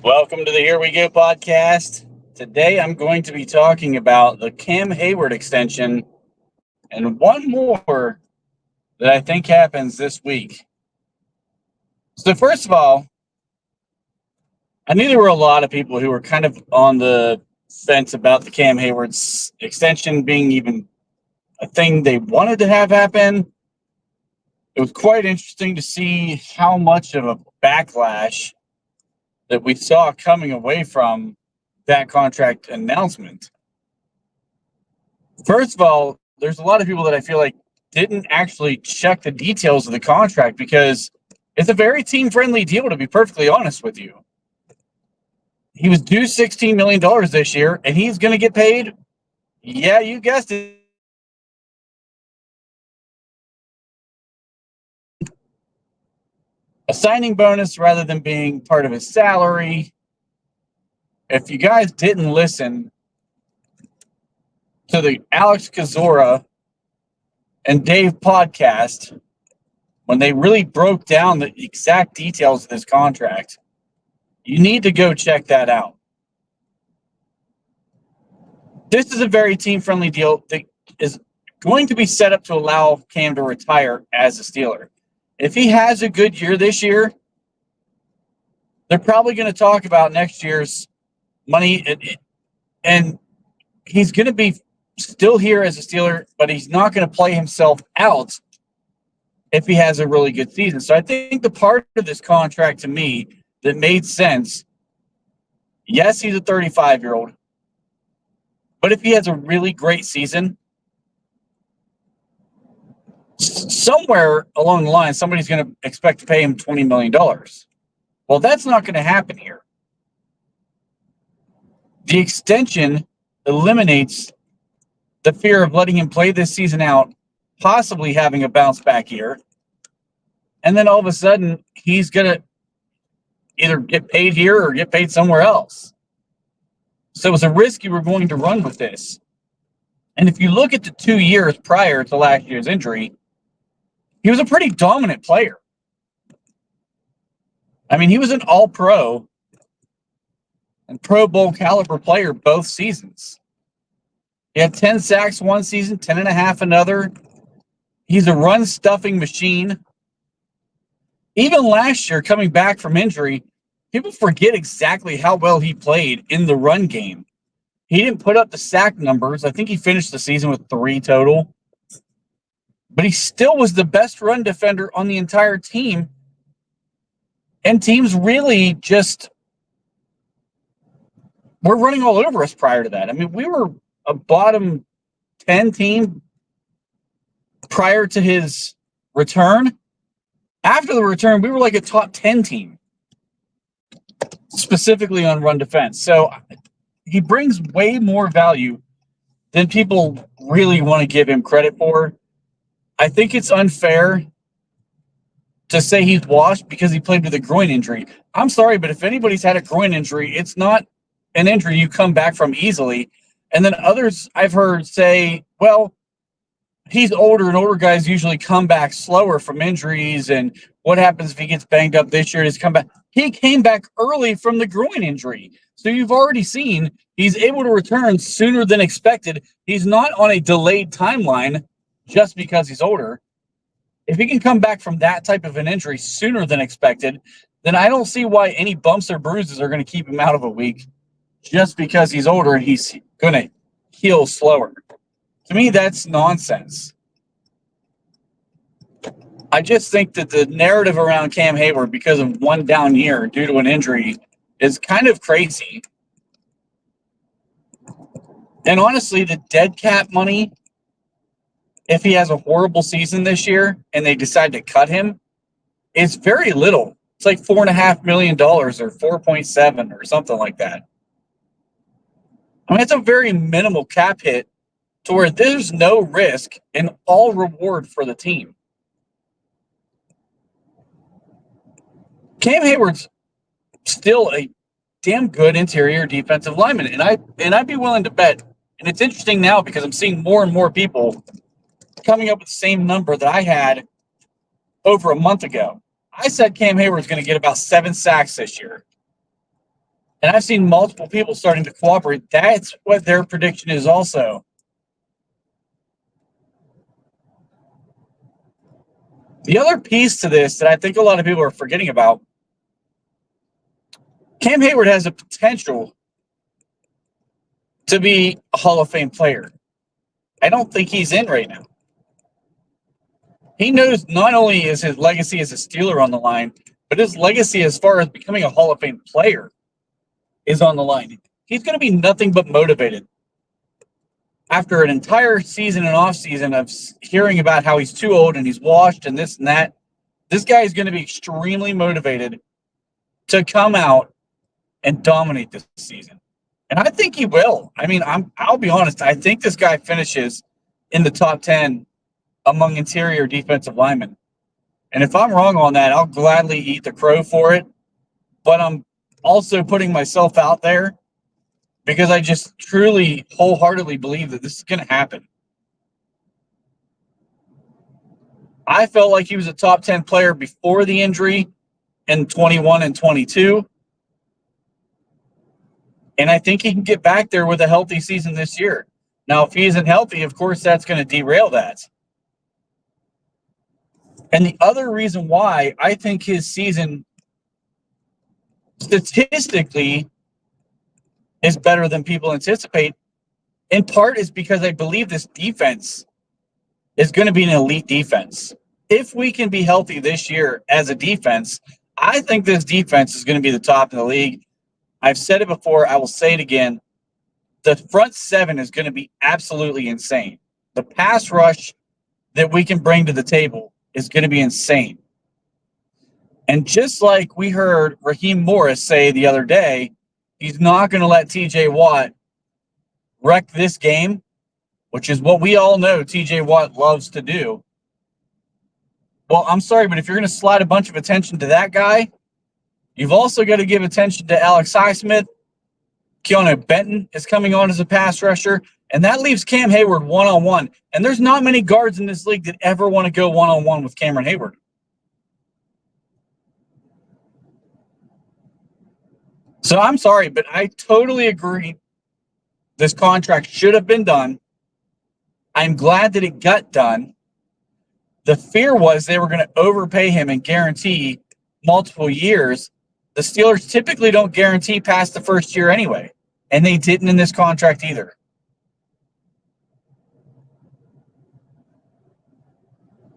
Welcome to the Here We Go podcast. Today I'm going to be talking about the Cam Heyward extension and one more that I think happens this week. So first of all, I knew there were a lot of people who were kind of on the fence about the Cam Heyward's extension being even a thing they wanted to have happen. It was quite interesting to see how much of a backlash that we saw coming away from that contract announcement. First of all, there's a lot of people that I feel like didn't actually check the details of the contract because it's a very team-friendly deal, to be perfectly honest with you. He was due $16 million this year, and he's going to get paid, yeah, you guessed it, a signing bonus rather than being part of his salary. If you guys didn't listen to the Alex Kozora and Dave podcast, when they really broke down the exact details of this contract, you need to go check that out. This is a very team-friendly deal that is going to be set up to allow Cam to retire as a Steeler. If he has a good year this year, they're probably going to talk about next year's money, and he's going to be still here as a Steeler, but he's not going to play himself out if he has a really good season. So I think the part of this contract to me that made sense, yes, he's a 35-year-old, but if he has a really great season, somewhere along the line, somebody's going to expect to pay him $20 million. Well, that's not going to happen here. The extension eliminates the fear of letting him play this season out, possibly having a bounce back year, and then all of a sudden he's going to either get paid here or get paid somewhere else. So it was a risk you were going to run with this. And if you look at the 2 years prior to last year's injury, he was a pretty dominant player. I mean, he was an all-pro and Pro Bowl caliber player both seasons. He had 10 sacks one season, 10.5 another. He's a run-stuffing machine. Even last year, coming back from injury, people forget exactly how well he played in the run game. He didn't put up the sack numbers. I think he finished the season with 3 total. But he still was the best run defender on the entire team. And teams really just were running all over us prior to that. I mean, we were a bottom 10 team prior to his return. After the return, we were like a top 10 team, specifically on run defense. So he brings way more value than people really want to give him credit for. I think it's unfair to say he's washed because he played with a groin injury. I'm sorry, but if anybody's had a groin injury, it's not an injury you come back from easily. And then others I've heard say, well, he's older, and older guys usually come back slower from injuries. And what happens if he gets banged up this year? Does he come back? He came back early from the groin injury. So you've already seen he's able to return sooner than expected. He's not on a delayed timeline just because he's older. If he can come back from that type of an injury sooner than expected, then I don't see why any bumps or bruises are going to keep him out of a week just because he's older and he's going to heal slower. To me, that's nonsense. I just think that the narrative around Cam Heyward because of one down year due to an injury is kind of crazy. And honestly, the dead cap money, if he has a horrible season this year and they decide to cut him, is very little. It's like $4.5 million or 4.7 or something like that. I mean, it's a very minimal cap hit to where there's no risk and all reward for the team. Cam Heyward's still a damn good interior defensive lineman, and I'd be willing to bet. And it's interesting now because I'm seeing more and more people coming up with the same number that I had over a month ago. I said Cam Heyward is going to get about 7 sacks this year. And I've seen multiple people starting to cooperate. That's what their prediction is also. The other piece to this that I think a lot of people are forgetting about, Cam Heyward has a potential to be a Hall of Fame player. I don't think he's in right now. He knows not only is his legacy as a Steeler on the line, but his legacy as far as becoming a Hall of Fame player is on the line. He's going to be nothing but motivated. After an entire season and off season of hearing about how he's too old and he's washed and this and that, this guy is going to be extremely motivated to come out and dominate this season. And I think he will. I mean, I'll be honest. I think this guy finishes in the top 10 among interior defensive linemen. And if I'm wrong on that, I'll gladly eat the crow for it. But I'm also putting myself out there because I just truly, wholeheartedly believe that this is going to happen. I felt like he was a top 10 player before the injury in 21 and 22. And I think he can get back there with a healthy season this year. Now, if he isn't healthy, of course, that's going to derail that. And the other reason why I think his season statistically is better than people anticipate, in part, is because I believe this defense is going to be an elite defense. If we can be healthy this year as a defense, I think this defense is going to be the top in the league. I've said it before. I will say it again. The front seven is going to be absolutely insane. The pass rush that we can bring to the table is going to be insane. And just like we heard Raheem Morris say the other day, he's not going to let TJ Watt wreck this game, which is what we all know TJ Watt loves to do. Well, I'm sorry, but if you're going to slide a bunch of attention to that guy, you've also got to give attention to Alex Highsmith. Keanu Benton is coming on as a pass rusher, and that leaves Cam Heyward one-on-one. And there's not many guards in this league that ever want to go one-on-one with Cameron Heyward. So I'm sorry, but I totally agree. This contract should have been done. I'm glad that it got done. The fear was they were going to overpay him and guarantee multiple years. The Steelers typically don't guarantee past the first year anyway, and they didn't in this contract either.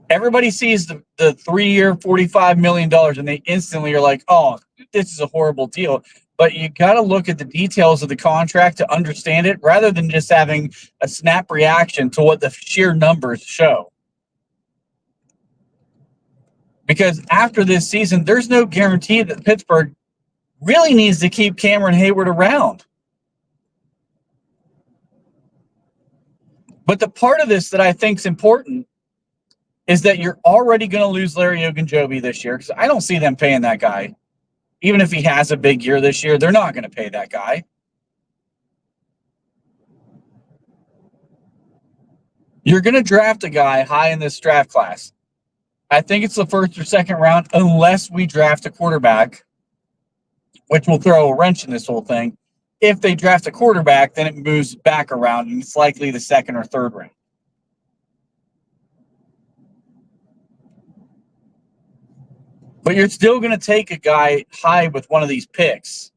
Everybody sees the 3-year, $45 million, and they instantly are like, oh, this is a horrible deal. But you got to look at the details of the contract to understand it rather than just having a snap reaction to what the sheer numbers show. Because after this season, there's no guarantee that Pittsburgh really needs to keep Cameron Heyward around. But the part of this that I think is important is that you're already going to lose Larry Ogunjobi this year, because I don't see them paying that guy. Even if he has a big year this year, they're not going to pay that guy. You're going to draft a guy high in this draft class. I think it's the first or second round, unless we draft a quarterback, which will throw a wrench in this whole thing. If they draft a quarterback, then it moves back around, and it's likely the second or third round. But you're still going to take a guy high with one of these picks.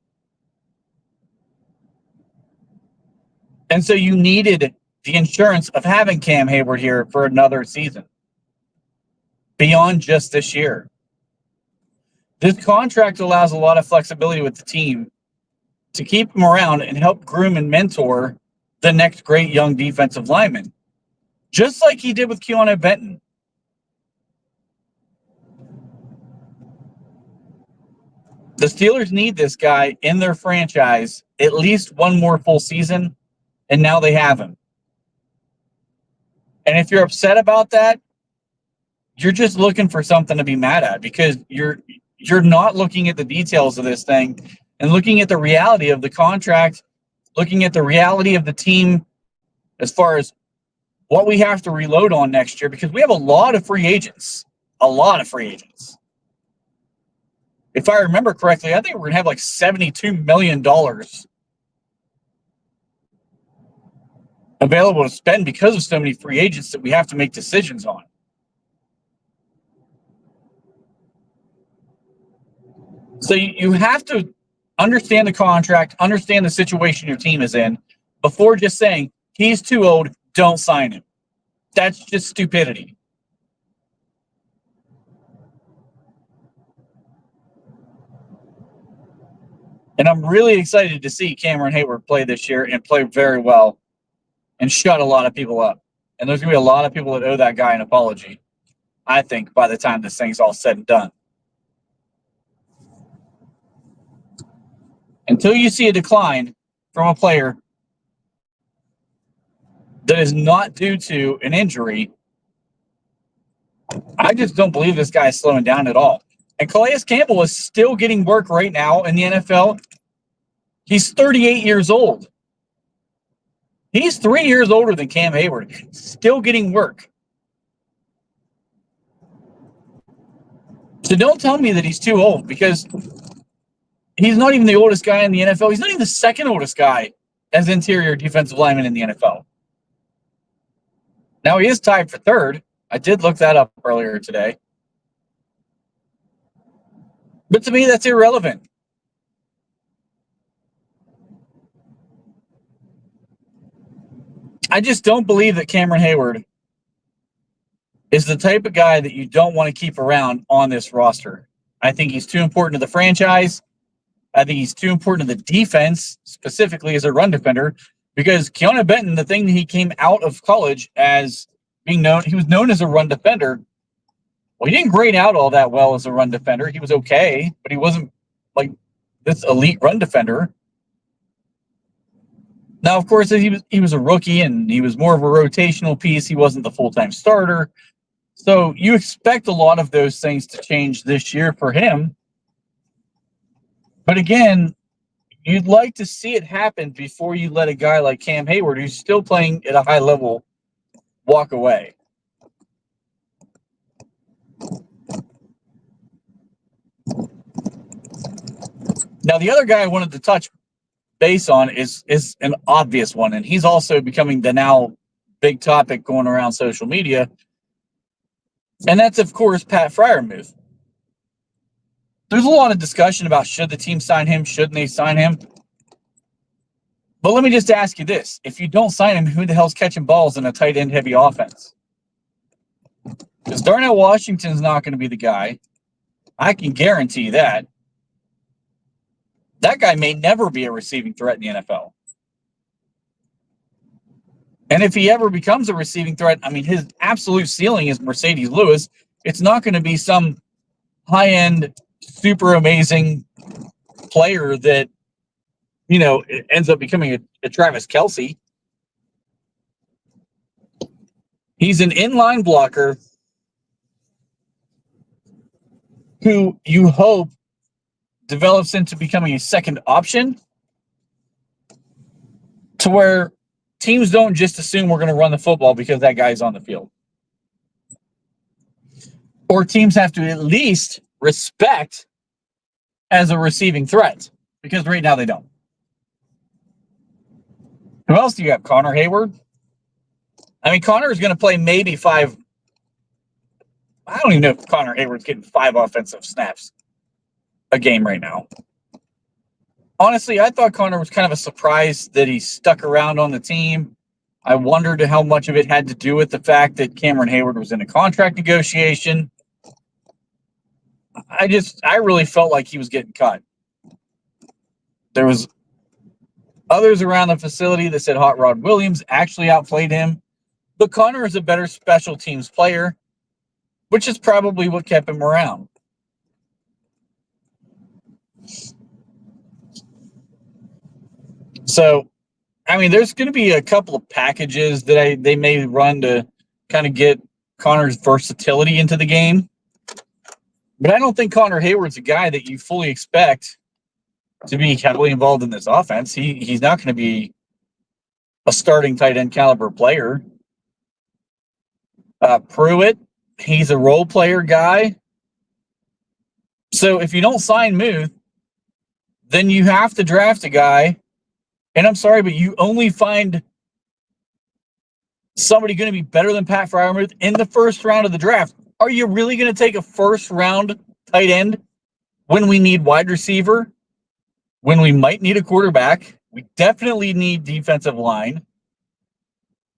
And so you needed the insurance of having Cam Heyward here for another season, beyond just this year. This contract allows a lot of flexibility with the team to keep him around and help groom and mentor the next great young defensive lineman, just like he did with Keanu Benton. The Steelers need this guy in their franchise at least one more full season, and now they have him. And if you're upset about that, you're just looking for something to be mad at, because you're not looking at the details of this thing and looking at the reality of the contract, looking at the reality of the team as far as what we have to reload on next year, because we have a lot of free agents. A lot of free agents. If I remember correctly, I think we're going to have like $72 million available to spend because of so many free agents that we have to make decisions on. So you have to understand the contract, understand the situation your team is in before just saying, he's too old, don't sign him. That's just stupidity. And I'm really excited to see Cameron Heyward play this year and play very well and shut a lot of people up. And there's going to be a lot of people that owe that guy an apology, I think, by the time this thing's all said and done. Until you see a decline from a player that is not due to an injury, I just don't believe this guy is slowing down at all. And Calais Campbell is still getting work right now in the NFL. He's 38 years old. He's 3 years older than Cam Heyward, still getting work. So don't tell me that he's too old, because he's not even the oldest guy in the NFL. He's not even the second oldest guy as interior defensive lineman in the NFL. Now, he is tied for third. I did look that up earlier today. But to me, that's irrelevant. I just don't believe that Cameron Heyward is the type of guy that you don't want to keep around on this roster. I think he's too important to the franchise. I think he's too important to the defense, specifically as a run defender, because Keanu Benton, the thing that he came out of college as being known, he was known as a run defender. Well, he didn't grade out all that well as a run defender. He was okay, but he wasn't like this elite run defender. Now, of course, he was a rookie and he was more of a rotational piece. He wasn't the full-time starter. So you expect a lot of those things to change this year for him. But again, you'd like to see it happen before you let a guy like Cam Heyward, who's still playing at a high level, walk away. Now, the other guy I wanted to touch base on is an obvious one, and he's also becoming the now big topic going around social media, and that's, of course, Pat Freiermuth. There's a lot of discussion about should the team sign him, shouldn't they sign him? But let me just ask you this. If you don't sign him, who the hell's catching balls in a tight end heavy offense? Because Darnell Washington's not going to be the guy. I can guarantee that. That guy may never be a receiving threat in the NFL. And if he ever becomes a receiving threat, I mean, his absolute ceiling is Mercedes Lewis. It's not going to be some high-end, super amazing player that, you know, ends up becoming a Travis Kelce. He's an inline blocker who you hope develops into becoming a second option, to where teams don't just assume we're going to run the football because that guy's on the field. Or teams have to at least respect as a receiving threat, because right now they don't. Who else do you have? Connor Hayward? I mean, Connor is going to play maybe 5. I don't even know if Connor Hayward's getting 5 offensive snaps a game right now. Honestly, I thought Connor was kind of a surprise that he stuck around on the team. I wondered how much of it had to do with the fact that Cameron Heyward was in a contract negotiation. I really felt like he was getting cut. There was others around the facility that said Hot Rod Williams actually outplayed him. But Connor is a better special teams player, which is probably what kept him around. So, I mean, there's going to be a couple of packages that they may run to kind of get Connor's versatility into the game. But I don't think Connor Hayward's a guy that you fully expect to be heavily involved in this offense. He's not going to be a starting tight end caliber player. Pruitt, he's a role player guy. So if you don't sign Muth, then you have to draft a guy. And I'm sorry, but you only find somebody going to be better than Pat Freiermuth in the first round of the draft. Are you really going to take a first round tight end when we need wide receiver, when we might need a quarterback? We definitely need defensive line,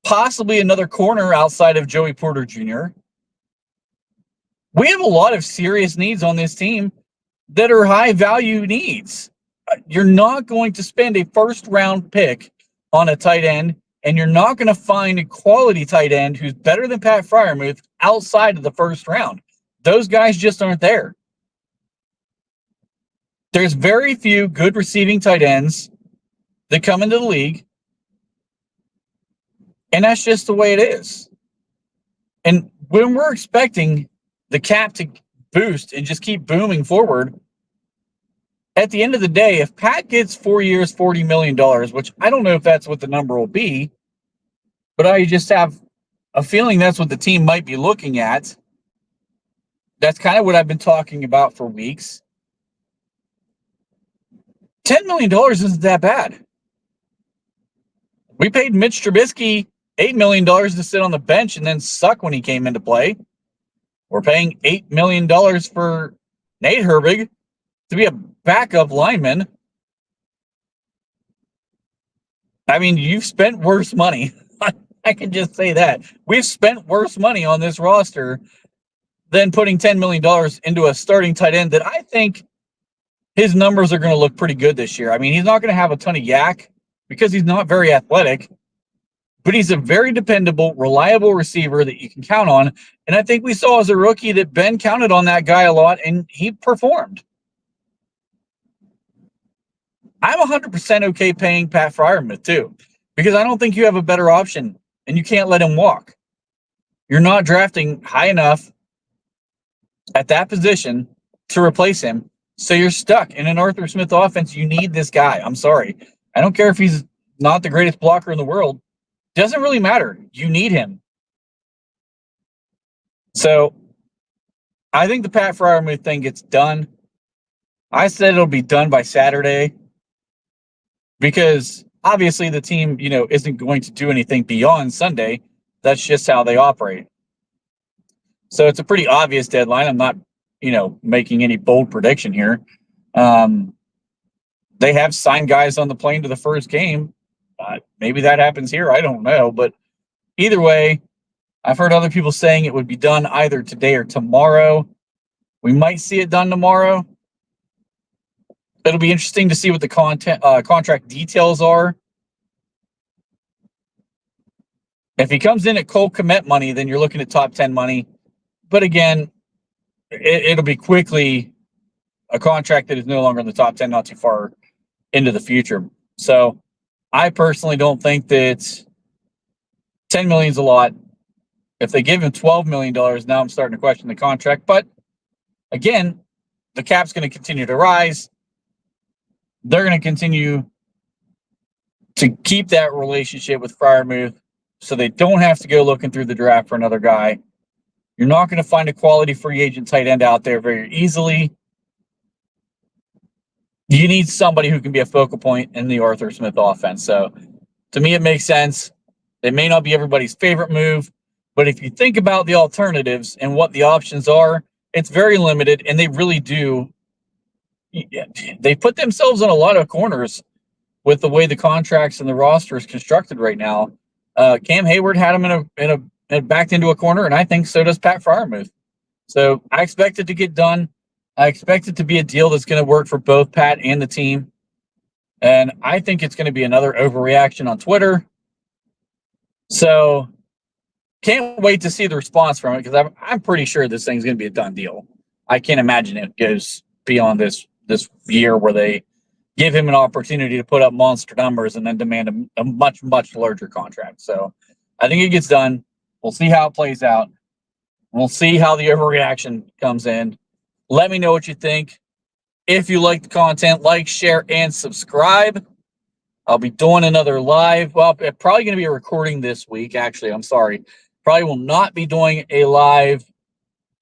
possibly another corner outside of Joey Porter Jr. We have a lot of serious needs on this team that are high value needs. You're not going to spend a first round pick on a tight end, and you're not going to find a quality tight end who's better than Pat Freiermuth outside of the first round. Those guys just aren't there. There's very few good receiving tight ends that come into the league, and that's just the way it is. And when we're expecting the cap to boost and just keep booming forward, at the end of the day, if Pat gets 4 years, $40 million, which I don't know if that's what the number will be, but I just have a feeling that's what the team might be looking at. That's kind of what I've been talking about for weeks. $10 million isn't that bad. We paid Mitch Trubisky $8 million to sit on the bench and then suck when he came into play. We're paying $8 million for Nate Herbig to be a backup lineman. I mean, you've spent worse money. I can just say that. We've spent worse money on this roster than putting $10 million into a starting tight end that I think his numbers are going to look pretty good this year. I mean, he's not going to have a ton of yak because he's not very athletic, but he's a very dependable, reliable receiver that you can count on. And I think we saw as a rookie that Ben counted on that guy a lot, and he performed. I'm 100% okay paying Pat Freiermuth too, because I don't think you have a better option, and you can't let him walk. You're not drafting high enough at that position to replace him, so you're stuck in an Arthur Smith offense. You need this guy. I'm sorry. I don't care if he's not the greatest blocker in the world. Doesn't really matter. You need him. So I think the Pat Freiermuth thing gets done. I said it'll be done by Saturday because obviously the team, isn't going to do anything beyond Sunday. That's just how they operate. So it's a pretty obvious deadline. I'm not, making any bold prediction here. They have signed guys on the plane to the first game. Maybe that happens here. I don't know. But either way, I've heard other people saying it would be done either today or tomorrow. We might see it done tomorrow. It'll be interesting to see what the contract details are. If he comes in at Cole Kmet money, then you're looking at top 10 money. But again, it'll be quickly a contract that is no longer in the top 10, not too far into the future. So I personally don't think that $10 million is a lot. If they give him $12 million, now I'm starting to question the contract. But again, the cap's going to continue to rise. They're going to continue to keep that relationship with Freiermuth so they don't have to go looking through the draft for another guy. You're not going to find a quality free agent tight end out there very easily. You need somebody who can be a focal point in the Arthur Smith offense. So to me, it makes sense. It may not be everybody's favorite move, but if you think about the alternatives and what the options are, it's very limited, and they really do. They put themselves in a lot of corners with the way the contracts and the roster is constructed right now. Cam Heyward had him backed into a corner, and I think so does Pat Freiermuth. So I expect it to get done. I expect it to be a deal that's going to work for both Pat and the team. And I think it's going to be another overreaction on Twitter. So can't wait to see the response from it, because I'm pretty sure this thing's going to be a done deal. I can't imagine it goes beyond this year where they give him an opportunity to put up monster numbers and then demand a much, much larger contract. So I think it gets done. We'll see how it plays out. We'll see how the overreaction comes in. Let me know what you think. If you like the content, like, share, and subscribe. I'll be doing another live. Well, probably going to be a recording this week. Actually, I'm sorry. Probably will not be doing a live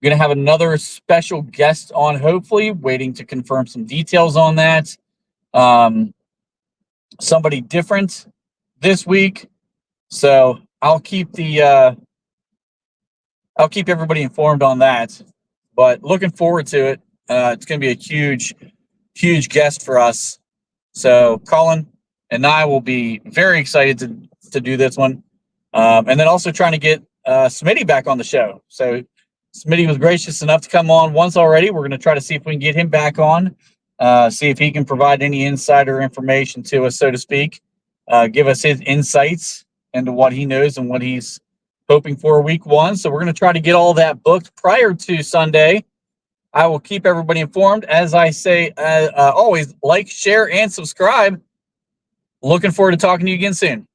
We're going to have another special guest on, hopefully, waiting to confirm some details on that. Somebody different this week. So I'll keep everybody informed on that. But looking forward to it. It's going to be a huge guest for us. So Colin and I will be very excited to do this one. And then also trying to get Smitty back on the show. So Smitty was gracious enough to come on once already. We're going to try to see if we can get him back on, see if he can provide any insider information to us, so to speak, give us his insights into what he knows and what he's hoping for week one. So we're going to try to get all that booked prior to Sunday. I will keep everybody informed. As I say, always, like, share, and subscribe. Looking forward to talking to you again soon.